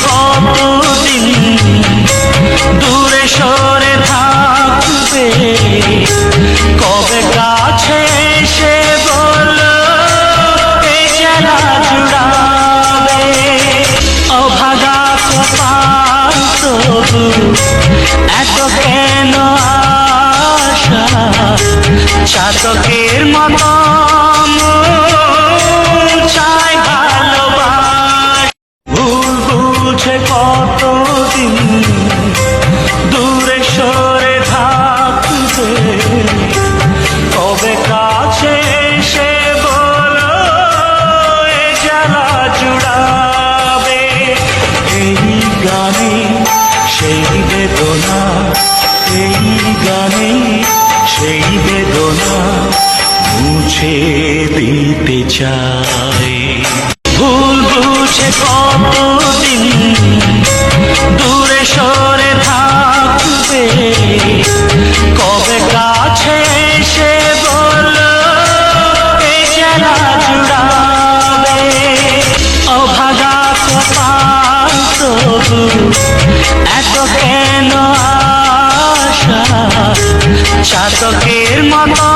কতদিন দূরে সরে থাকবে, কবে কাছে এসে বলো এ জ্বালা জুড়াবে। অভাগা কপাল তবু এত কেন আশা, চাতকের মতো চাই ভালোবাসা। ভুল বুঝে কতদিন দূরে সরে থাকবে, কবে কাছে এসে বলো এ জ্বালা জুড়াবে। এই গানে সেই বেদনা, এই গানে সেই বেদনা মুছে দিতে চাই। ভুল বুঝে কতদিন দূরে সরে থাকবে, কবে কাছে এসে বলো এ জ্বালা জুড়াবে। অভাগা কপাল তবু এত কেন আশা, চাতকের মতো